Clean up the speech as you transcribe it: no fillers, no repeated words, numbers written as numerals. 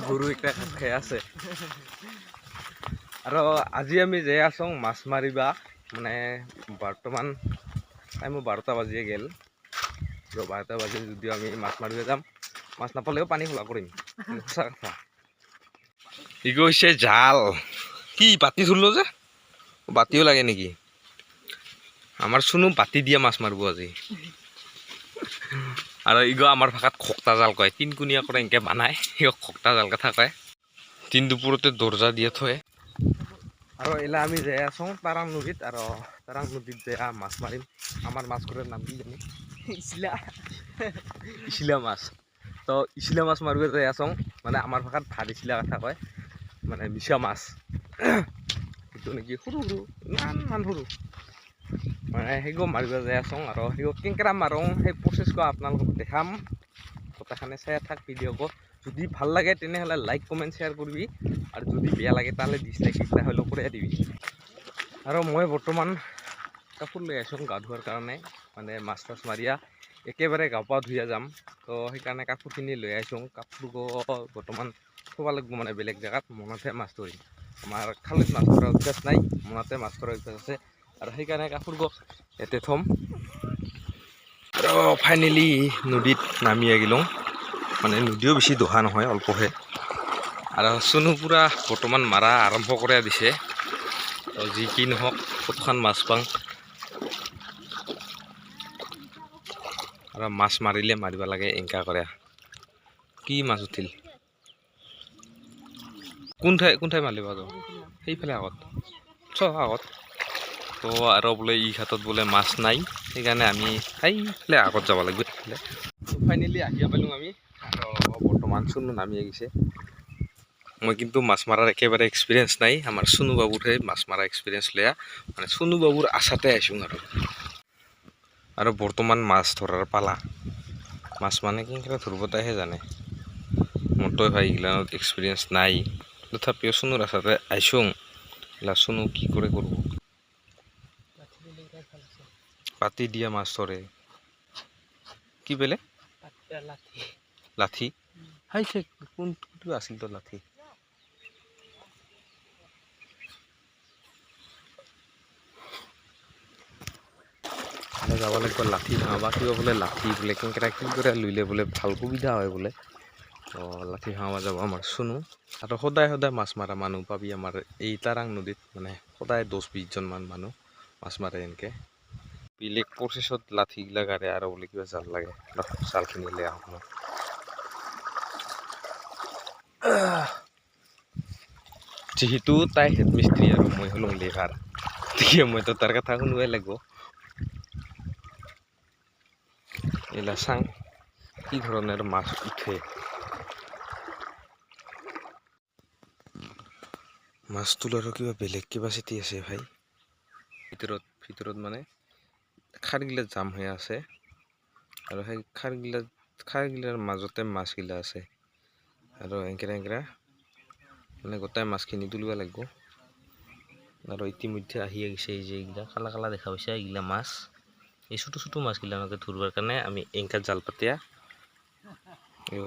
গৰু একটা খাই আছে আৰ আজি আমি যাই আছোঁ মাছ মাৰিবা মানে বৰ্তমান টাইম 12টা বাজিয়ে গেল 12টা বাজি যদিও আমি মাছ মাৰিব যাম মাছ নাপালেও পানী খোলা কৰিম সঁচা কথা ইগো হৈছে জাল কি পাতি ধৰলো যে বাতিও লাগে নেকি আমাৰ চুনু বাতি দিয়া মাছ মাৰিব আজি আৰু ইগো আমাৰ ভাষাত খক্তা জাল কয় তিনকুণীয়া কৰে এনেকৈ বানায় ইগো খক্তা জাল কথা কয় তিন দুপৰতে দৰ্জা দিয়ে থয় আৰু এলা আমি যাই আছোঁ তাৰাং নদীত আৰু তাৰাং নদীত যাই মাছ মাৰিম আমাৰ মাছবোৰৰ নাম কি জানি ইচিলা মাছ তো ইচিলা মাছ মাৰিব যাই আছোঁ মানে আমাৰ ভাষাত ভাত ইচিলা কথা কয় মানে মিছা মাছ সেইটো নেকি সৰু সৰু ইমান সৰু মানে সেইগো মাৰিব যাই আছোঁ আৰু সেইগো কেংকেৰা মাৰোঁ সেই প্ৰচেছটো আপোনালোকক দেখাম গোটেইখানে চাই থাক ভিডিঅ'টো যদি ভাল লাগে তেনেহ'লে লাইক কমেণ্ট শ্বেয়াৰ কৰিবি আৰু যদি বেয়া লাগে তাহলে ডিছলাইক হ'লেও কৰি দিবি আৰু মই বৰ্তমান কাপোৰ লৈ আছোঁ গা ধোৱাৰ কাৰণে মানে মাছ টাছ মাৰিয়া একেবাৰে গা পা ধুইয়া যাম তো সেইকাৰণে কাপোৰখিনি লৈ আহিছোঁ কাপোৰ বৰ্তমান থ'ব লাগিব মানে বেলেগ জেগাত মনতহে মাছ ধৰিম আমাৰ খালৈত মাছ ধৰাৰ অভ্যাস নাই মনতে মাছ ধৰাৰ অভ্যাস আছে আৰু সেইকাৰণে কাপোৰ ইয়াতে থ'ম আৰু ফাইনেলি নদীত নামি আহিলোঁ মানে নদীও বেছি দহা নহয় অল্পহে আৰু চুনু পুৰা বৰ্তমান মাৰা আৰম্ভ কৰি দিছে তো যি কি নহওক কতখান মাছ পাং আৰু মাছ মাৰিলে মাৰিব লাগে এংকা কৰে কি মাছ উঠিল কোন ঠাই মাৰিব যাওঁ সেইফালে আগত আগত তো আৰু বোলে ই ঘাটত বোলে মাছ নাই সেইকাৰণে আমি সেইফালে আগত যাব লাগিব সেইফালে ফাইনেলি আহিয়া পালোঁ আমি আৰু বৰ্তমান চুনু নামি আহিছে মই কিন্তু মাছ মাৰাৰ একেবাৰে এক্সপিৰিয়েঞ্চ নাই আমাৰ চুনু বাবুৰহে মাছ মাৰা এক্সপিৰিয়েঞ্চ লয়া মানে চুনু বাবুৰ আশাতে আহিছোঁ আৰু বৰ্তমান মাছ ধৰাৰ পালা মাছ মানে কেনেকৈ ধৰিব তাইহে জানে মোৰতো ভাই এইগিলানত এক্সপিৰিয়েঞ্চ নাই তথাপিও চুনুৰ আশাতে আহিছোঁ এইগিলা চুনু কি কৰে কৰিব পাতি দিয়া মাছ ধৰে কি বেলে লাঠি হাইছে কোনটো আছিল তোৰ লাঠি যাব লাগিব লাঠি ভাঙা কিবা বোলে লাঠি বোলে কেংকেৰা কি কৰে লুইলে বোলে ভাল সুবিধা হয় বোলে তো লাঠি ভাঙা যাব আমাৰ চুনু আৰু সদায় সদায় মাছ মাৰা মানুহ পাবি আমাৰ এই তাৰাং নদীত মানে সদায় 10-20 জনমান মানুহ মাছ মাৰে এনেকৈ বেলেগ প্ৰচেছত লাঠিগিলা গাৰে আৰু বোলে কিবা জাল লাগে জালখিনি লৈ আহোঁ যিহেতু তাই হেড মিস্ত্ৰী আৰু মই হ'লো লেবাৰ গতিকে মইতো তাৰ কথা শুনিবই লাগিব এইলা চাং কি ধৰণৰ মাছ উঠে মাছ তোলাৰো কিবা বেলেগ কিবা চিটি আছে ভাই ভিতৰত মানে খাৰগিলা জাম হৈ আছে আৰু সেই খাৰগিলাৰ মাজতে মাছগিলা আছে আৰু এংকেৰা মানে গোটাই মাছখিনি তুলিব লাগিব আৰু ইতিমধ্যে আহি আহিছে এই যে এইগিলা কালা কালা দেখা পাইছে এইগিলা মাছ এই ছোটো ছোটো মাছগিলা ধৰিবৰ কাৰণে আমি এংকাত জাল পাতিয়া এই